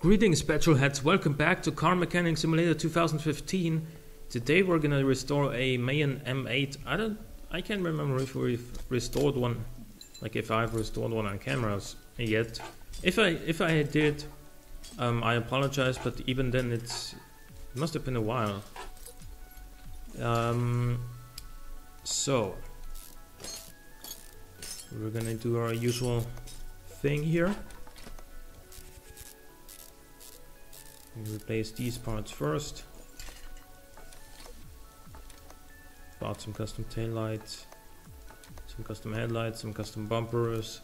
Greetings, petrolheads. Welcome back to Car Mechanic Simulator 2015. Today we're gonna restore a Mayan M8. I can't remember if we've restored one, like if I've restored one on cameras yet. If I did, I apologize, but even then it must have been a while. So we're gonna do our usual thing here. We replace these parts first. Bought some custom taillights, some custom headlights, some custom bumpers,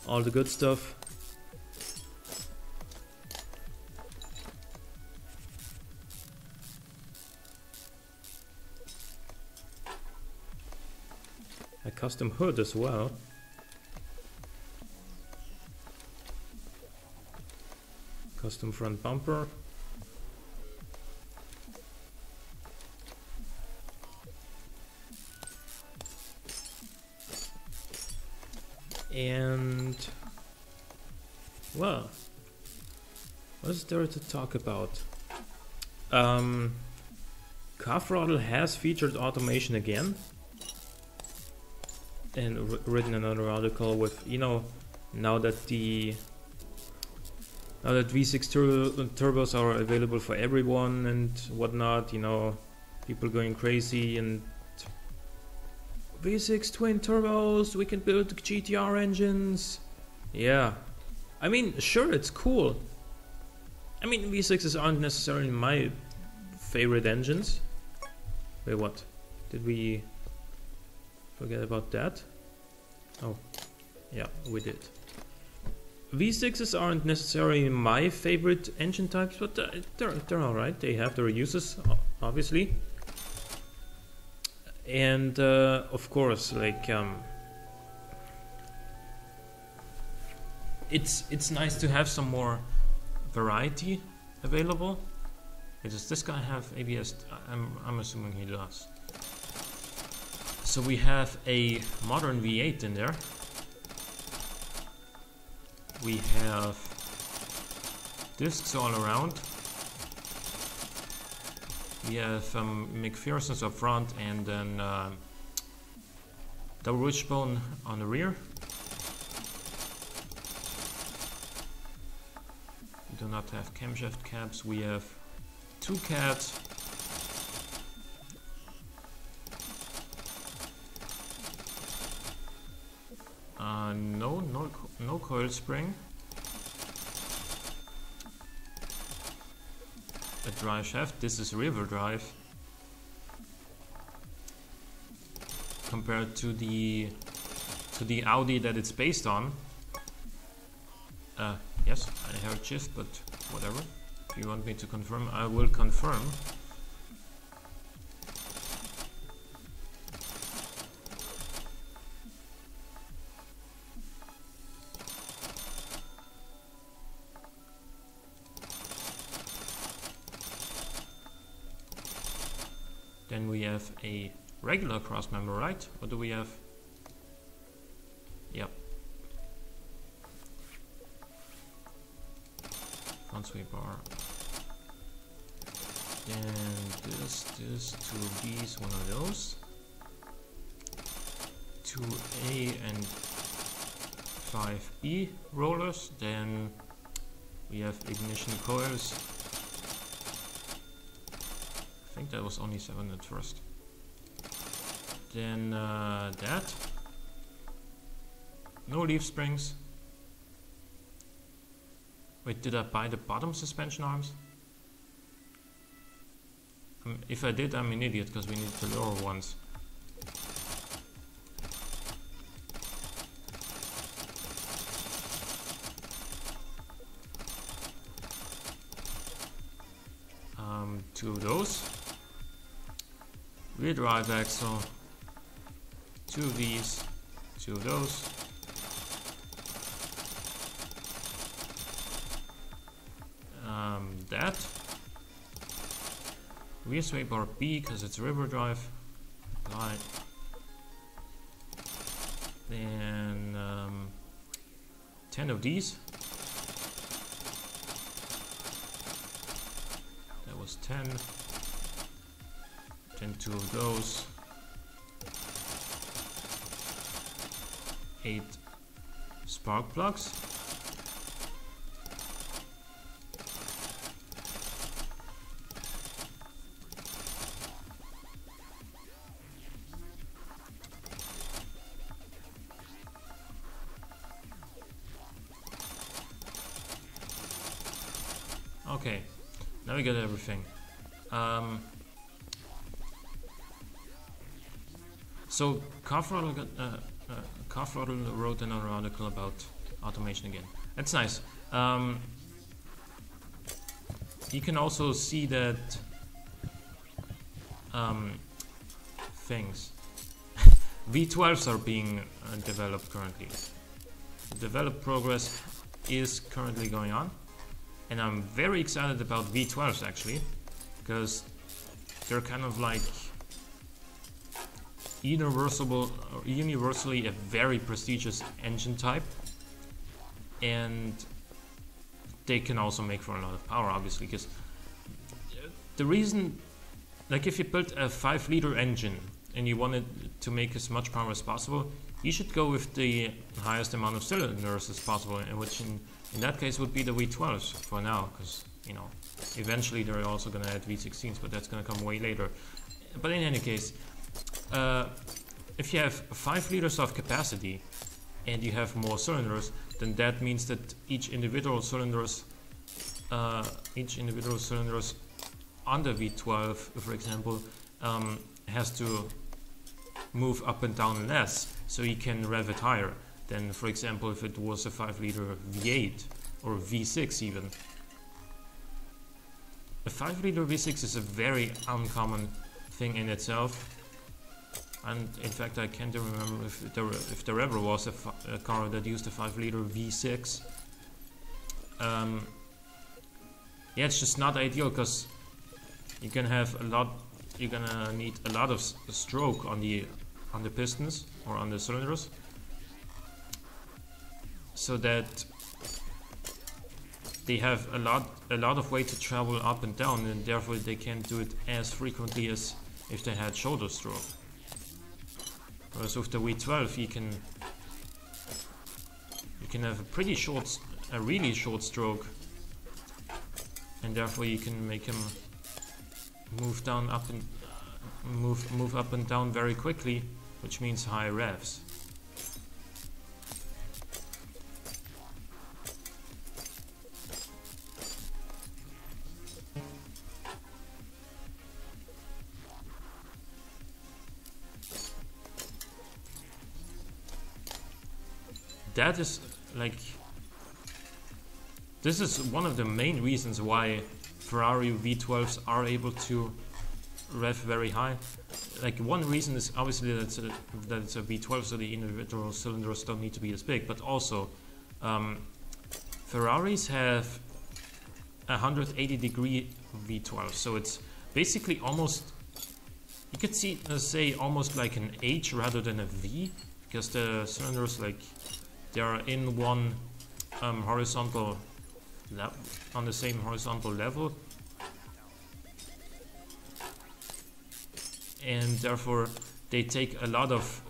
all the good stuff. A custom hood as well. Custom front bumper. And well, what is there to talk about? Car Throttle has featured automation again, and written another article with, you know, now that V6 turbos are available for everyone and whatnot, you know, people going crazy and V6 twin turbos, we can build GTR engines. Yeah, I mean, sure, it's cool. I mean, V6s aren't necessarily my favorite engines. Wait, what? Did we forget about that? Oh, yeah, we did. V6s aren't necessarily my favorite engine types, but they're alright. They have their uses, obviously. And of course, like it's nice to have some more variety available. Does this guy have ABS? I'm assuming he does. So we have a modern V8 in there. We have discs all around. We have McPherson's up front and then double wishbone on the rear. We do not have camshaft caps. We have two cats. No coil spring. A drive shaft. This is rear drive compared to the Audi that it's based on. Yes, I heard shift, but whatever. If you want me to confirm, I will confirm. Then we have a regular cross member, right? What do we have? Yep. Front sweep bar. Then this, two of these, one of those. 2A and 5B rollers. Then we have ignition coils. I think that was only 7 at first. Then that. No leaf springs. Wait, did I buy the bottom suspension arms? If I did, I'm an idiot because we need the lower ones. Two of those. Rear drive axle, two of these, two of those. That. Rear sway bar B because it's river drive. Right. Then 10 of these. those 10. Then 2 of those. 8 spark plugs. Okay, now we got everything. So Carthrottle wrote another article about automation again. That's nice. You can also see that things V12s are being developed currently. The developed progress is currently going on, and I'm very excited about V12s actually, because they're kind of like universally a very prestigious engine type, and they can also make for a lot of power, obviously, because the reason, like if you build a 5-liter engine and you wanted to make as much power as possible, you should go with the highest amount of cylinders as possible, which in that case would be the V12s for now, because you know eventually they're also going to add V16s, but that's going to come way later. But in any case, if you have 5 liters of capacity and you have more cylinders, then that means that each individual cylinders on the V12, for example, has to move up and down less, so you can rev it higher than, for example, if it was a 5-liter V8 or V6 even. A 5-liter V6 is a very uncommon thing in itself, and in fact I can't remember if there ever was a car that used a 5-liter V6. Yeah, it's just not ideal, because you can have a lot. You're gonna need a lot of stroke on the pistons or on the cylinders, so that they have a lot of way to travel up and down, and therefore they can't do it as frequently as if they had shoulder stroke. Whereas with the V12 you can have a really short stroke, and therefore you can make him move up and down very quickly, which means high revs. That is like, this is one of the main reasons why Ferrari V12s are able to rev very high. Like, one reason is obviously that it's a V12, so the individual cylinders don't need to be as big, but also Ferraris have 180-degree V12, so it's basically almost, you could say almost like an H rather than a V, because the cylinders, like, they are in one horizontal on the same horizontal level, and therefore they take a lot of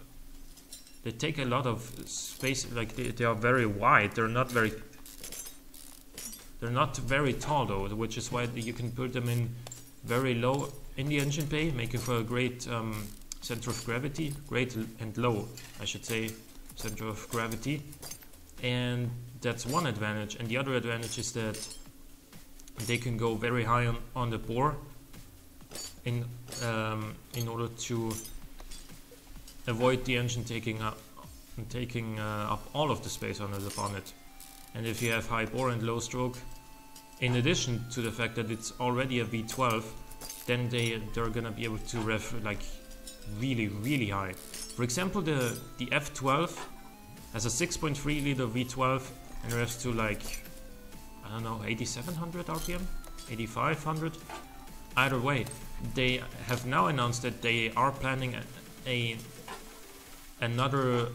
space. Like, they are very wide. They're not very tall though, which is why you can put them in very low in the engine bay, making for a great center of gravity, great and low, I should say, center of gravity. And that's one advantage, and the other advantage is that they can go very high on the bore in order to avoid the engine taking up all of the space under the bonnet. And if you have high bore and low stroke, in addition to the fact that it's already a V12, then they're gonna be able to rev like really high. For example, the F12 has a 6.3 liter V12 and revs to, like, I don't know, 8700 RPM, 8500. Either way, they have now announced that they are planning another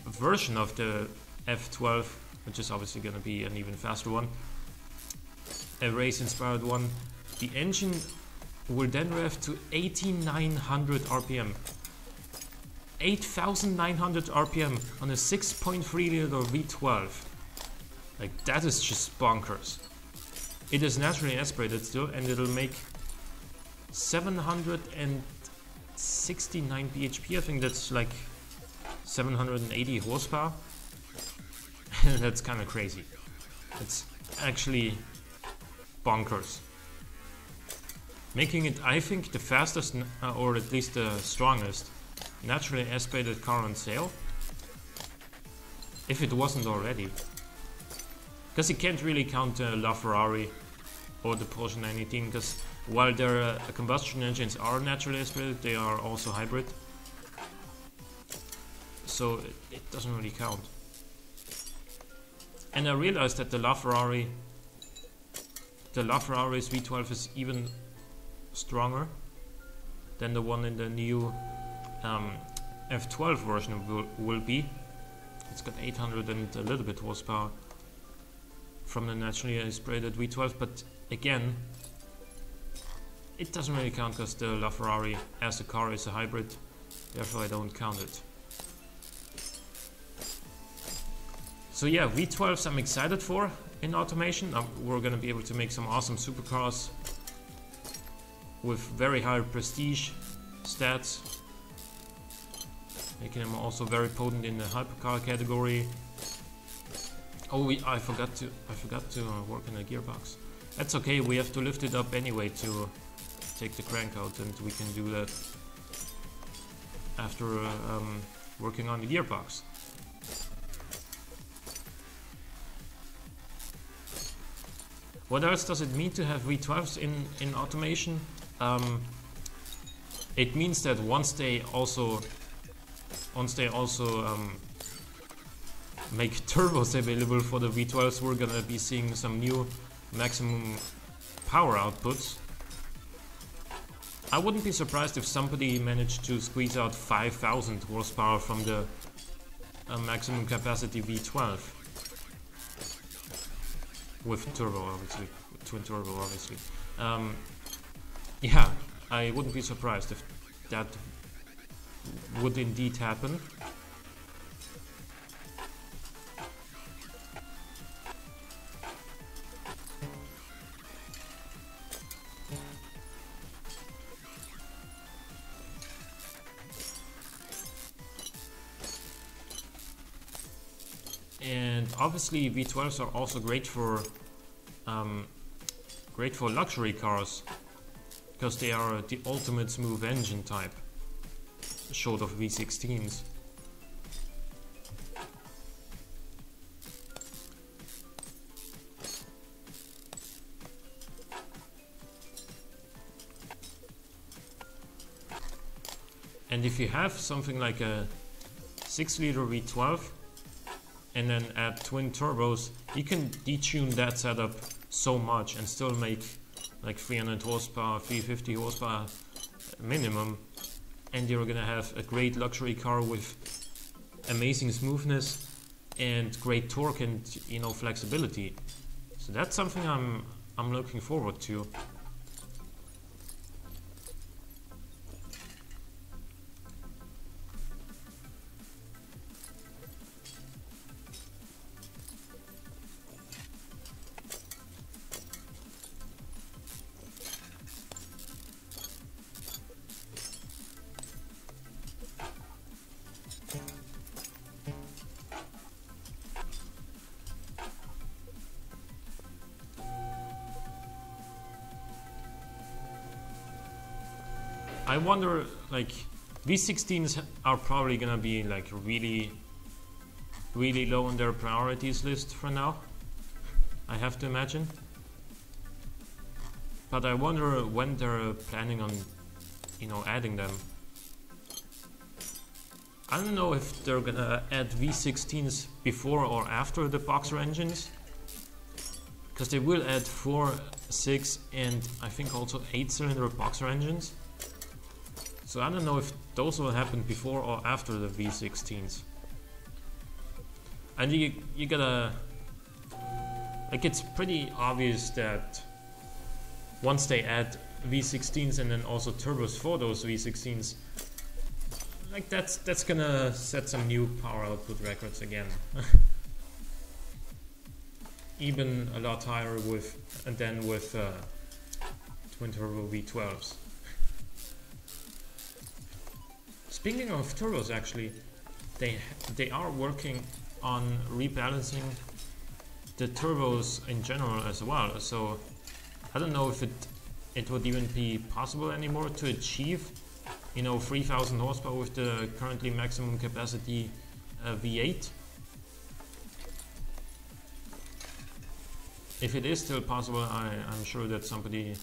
version of the F12, which is obviously going to be an even faster one, a race-inspired one, the engine will then rev to 8900 RPM. 8900 RPM on a 6.3 liter V12. Like, that is just bonkers. It is naturally aspirated still, and it'll make 769 bhp. I think that's like 780 horsepower. That's kind of crazy. It's actually bonkers. Making it, I think, the fastest, or at least the strongest, naturally aspirated car on sale. If it wasn't already. Because you can't really count the LaFerrari or the Porsche 918, because while their combustion engines are naturally aspirated, they are also hybrid. So it doesn't really count. And I realized that the LaFerrari's V12 is even stronger than the one in the new F12 version will be. It's got 800 and a little bit horsepower from the naturally aspirated V12, but again, it doesn't really count because the LaFerrari as a car is a hybrid, therefore I don't count it. So yeah, V12s I'm excited for in automation. We're gonna be able to make some awesome supercars with very high prestige stats, making them also very potent in the hypercar category. Oh, I forgot to work in a gearbox. That's okay, we have to lift it up anyway to take the crank out, and we can do that after working on the gearbox. What else does it mean to have V12s in automation? It means that once they also make turbos available for the V12s, we're gonna be seeing some new maximum power outputs. I wouldn't be surprised if somebody managed to squeeze out 5000 horsepower from the maximum capacity V12 with turbo, obviously, twin turbo, obviously. Yeah, I wouldn't be surprised if that would indeed happen. And obviously V12s are also great for luxury cars, because they are the ultimate smooth engine type, short of V16s. And if you have something like a 6-liter V12 and then add twin turbos, you can detune that setup so much and still make like 300 horsepower, 350 horsepower minimum, and you're gonna have a great luxury car with amazing smoothness and great torque and, you know, flexibility. So that's something I'm looking forward to. I wonder, like, V16s are probably gonna be like really low on their priorities list for now, I have to imagine. But I wonder when they're planning on, you know, adding them. I don't know if they're gonna add V16s before or after the boxer engines, because they will add 4, 6 and I think also 8-cylinder boxer engines. So I don't know if those will happen before or after the V16s. And you gotta, like, it's pretty obvious that once they add V16s and then also turbos for those V16s, like that's gonna set some new power output records again. Even a lot higher than with twin turbo V12s. Speaking of turbos, actually, they are working on rebalancing the turbos in general as well. So I don't know if it would even be possible anymore to achieve, you know, 3000 horsepower with the currently maximum capacity V8. If it is still possible, I'm sure that somebody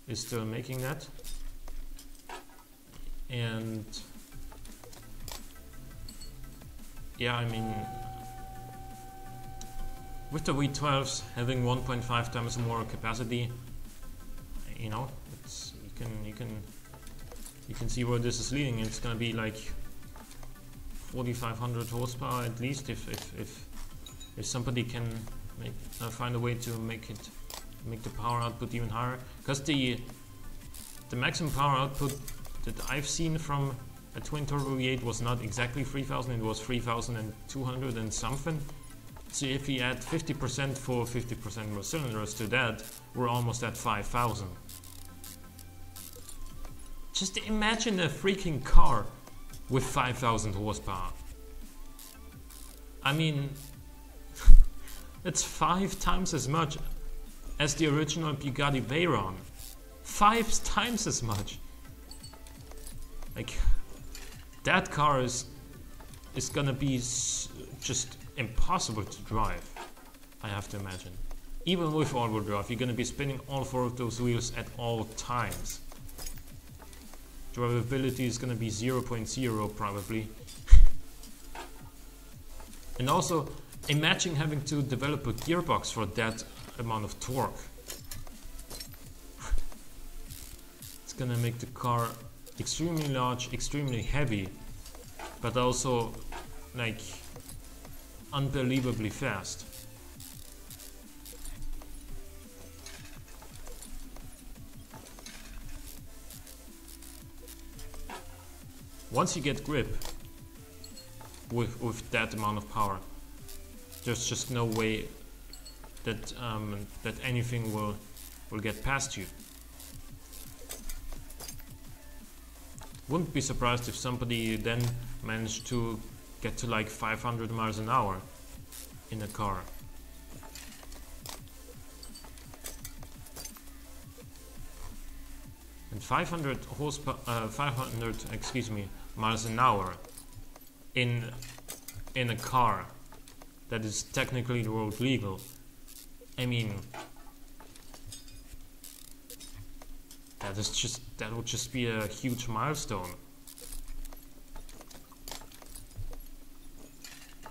is still making that. And yeah, I mean, with the V12s having 1.5 times more capacity, you know, it's, you can see where this is leading. It's gonna be like 4500 horsepower at least if somebody can find a way to make the power output even higher, because the maximum power output that I've seen from a twin turbo V8 was not exactly 3000, it was 3200 and something. So if we add 50% for 50% more cylinders to that, we're almost at 5000. Just imagine a freaking car with 5000 horsepower. I mean, it's 5 times as much as the original Bugatti Veyron. 5 times as much. Like, that car is gonna be just impossible to drive, I have to imagine. Even with all-wheel drive, you're gonna be spinning all 4 of those wheels at all times. Drivability is gonna be 0.0 probably. And also, imagine having to develop a gearbox for that amount of torque. It's gonna make the car extremely large, extremely heavy, but also like unbelievably fast. Once you get grip with that amount of power, there's just no way that that anything will get past you. Wouldn't be surprised if somebody then managed to get to like 500 miles an hour in a car. And 500 miles an hour in a car that is technically road legal. I mean, that would just be a huge milestone.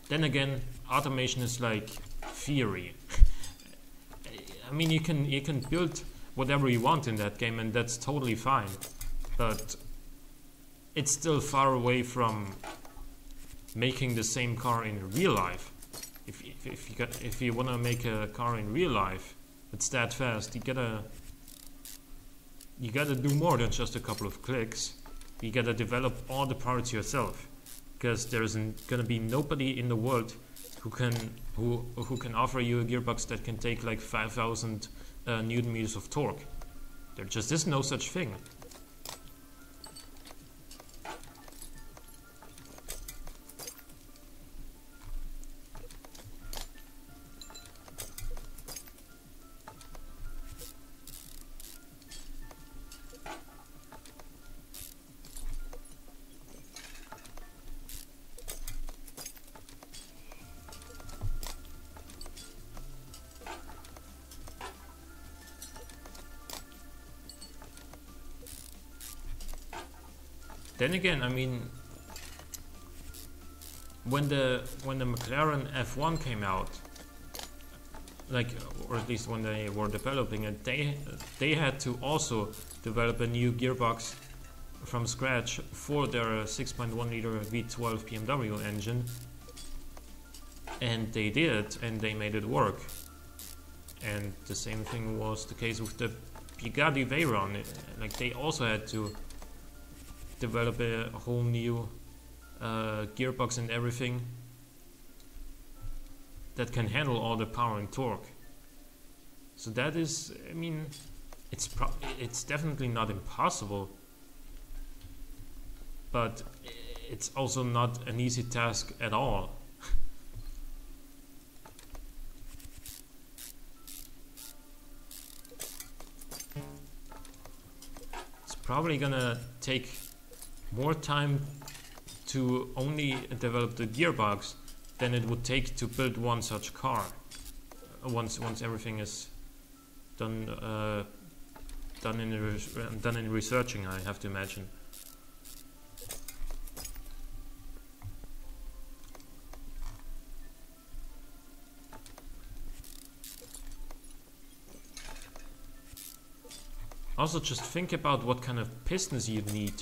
Then again, automation is like theory. I mean, you can build whatever you want in that game, and that's totally fine. But it's still far away from making the same car in real life. If you want to make a car in real life that's that fast, you gotta do more than just a couple of clicks. You gotta develop all the parts yourself, because there's gonna be nobody in the world who can offer you a gearbox that can take like 5000 Newton meters of torque. There just is no such thing. Then again, I mean, when the McLaren F1 came out, like, or at least when they were developing it, they had to also develop a new gearbox from scratch for their 6.1 liter V12 BMW engine, and they did, and they made it work. And the same thing was the case with the Bugatti Veyron, like they also had to develop a whole new gearbox and everything that can handle all the power and torque. So that is, I mean, it's definitely not impossible, but it's also not an easy task at all. It's probably gonna take more time to only develop the gearbox than it would take to build one such car. Once everything is done in researching, I have to imagine. Also, just think about what kind of pistons you need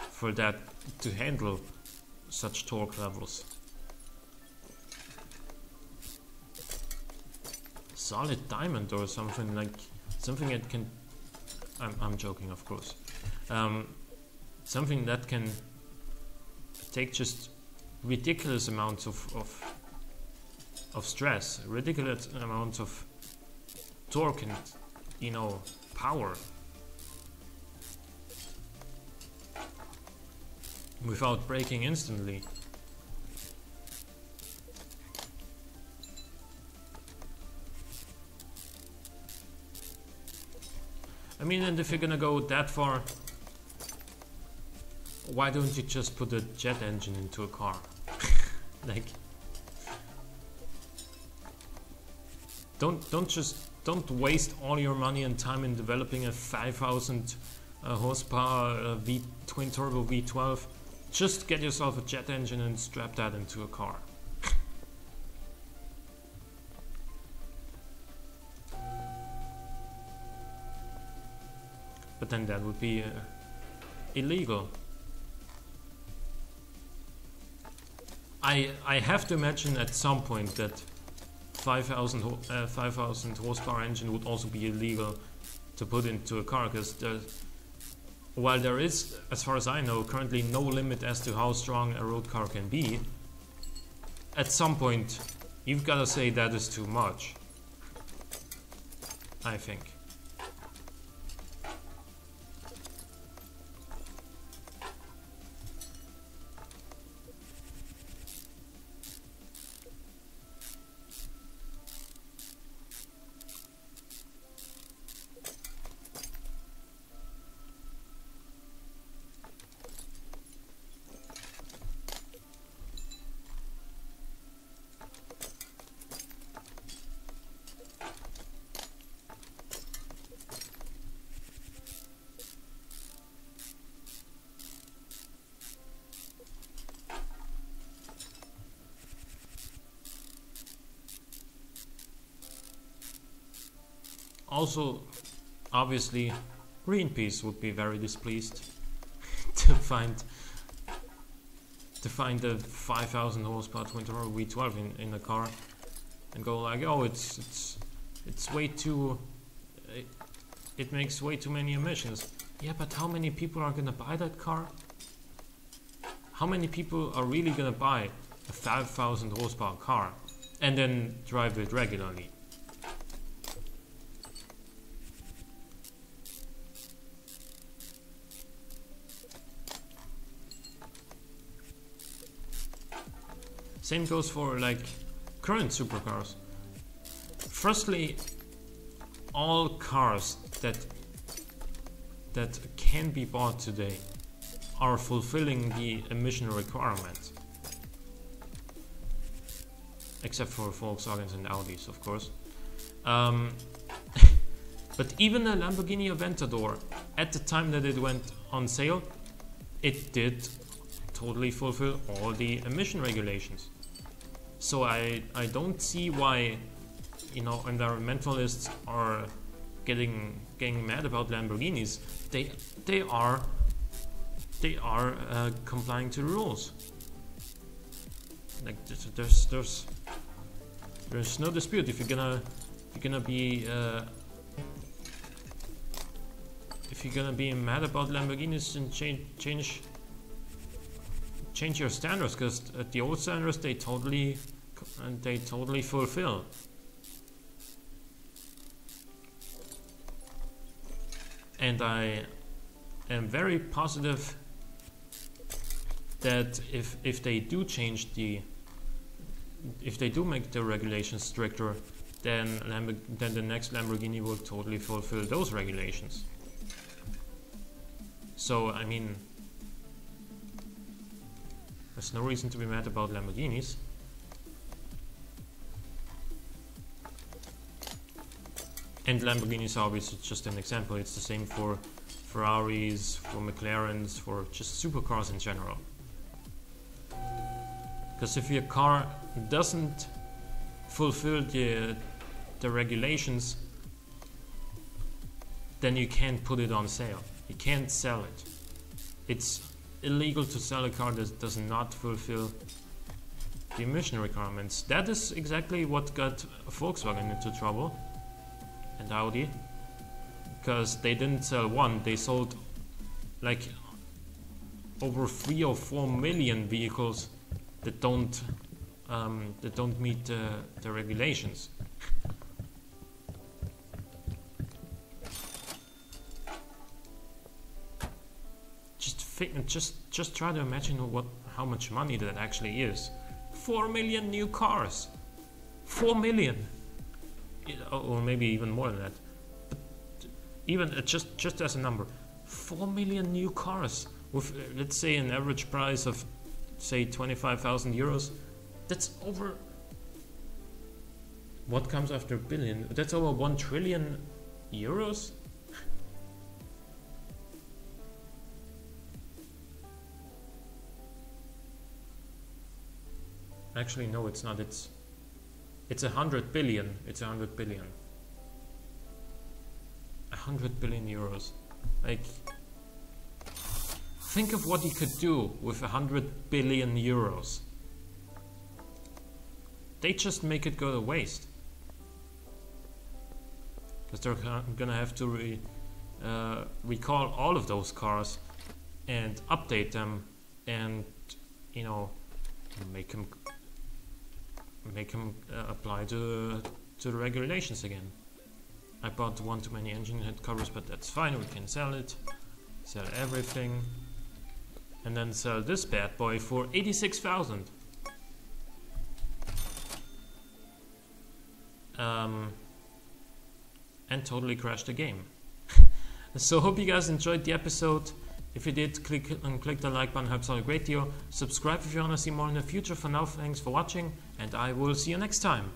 for that to handle such torque levels. Solid diamond or something like something that can. I'm joking, of course. Something that can take just ridiculous amounts of stress, ridiculous amounts of torque and, you know, power without breaking instantly. I mean, and if you're gonna go that far, why don't you just put a jet engine into a car? Like, don't waste all your money and time in developing a 5,000 horsepower twin turbo V12. Just get yourself a jet engine and strap that into a car. But then that would be illegal. I have to imagine at some point that 5,000 horsepower engine would also be illegal to put into a car, because while there is, as far as I know, currently no limit as to how strong a road car can be, at some point you've got to say that is too much, I think. Also, obviously, Greenpeace would be very displeased to find a 5,000 horsepower twin turbo V12 in a car, and go like, oh, it's way too, it makes way too many emissions. Yeah, but how many people are gonna buy that car? How many people are really gonna buy a 5,000 horsepower car and then drive it regularly? Same goes for like current supercars. Firstly, all cars that can be bought today are fulfilling the emission requirement, except for Volkswagens and Audis, of course. But even a Lamborghini Aventador, at the time that it went on sale, it did totally fulfill all the emission regulations. So I don't see why, you know, environmentalists are getting mad about Lamborghinis. They are complying to the rules. Like there's no dispute. If you're gonna be if you're gonna be mad about Lamborghinis, then change your standards, because the old standards they totally fulfill. And I am very positive that if they do change if they do make the regulations stricter, then the next Lamborghini will totally fulfill those regulations. So I mean, there's no reason to be mad about Lamborghinis. And Lamborghinis are obviously just an example. It's the same for Ferraris, for McLarens, for just supercars in general. Because if your car doesn't fulfill the regulations, then you can't put it on sale. You can't sell it. It's illegal to sell a car that does not fulfill the emission requirements. That is exactly what got Volkswagen into trouble, and Audi, because they didn't sell one, they sold like over 3 or 4 million vehicles that don't meet the regulations. Just try to imagine how much money that actually is. 4 million new cars. 4 million. Or maybe even more than that. But even just as a number, 4 million new cars with let's say an average price of say 25,000 euros. That's over. What comes after a billion? That's over 1 trillion euros. Actually, no, it's not. It's 100 billion. It's 100 billion. 100 billion euros. Like, think of what you could do with 100 billion euros. They just make it go to waste. Because they're gonna have to recall all of those cars and update them, and you know, make them apply to the regulations again. I bought one too many engine head covers, but that's fine. We can sell it, sell everything, and then sell this bad boy for 86,000. And totally crash the game. So hope you guys enjoyed the episode. If you did, click the like button, helps out a great deal. Subscribe if you want to see more in the future. For now, thanks for watching, and I will see you next time.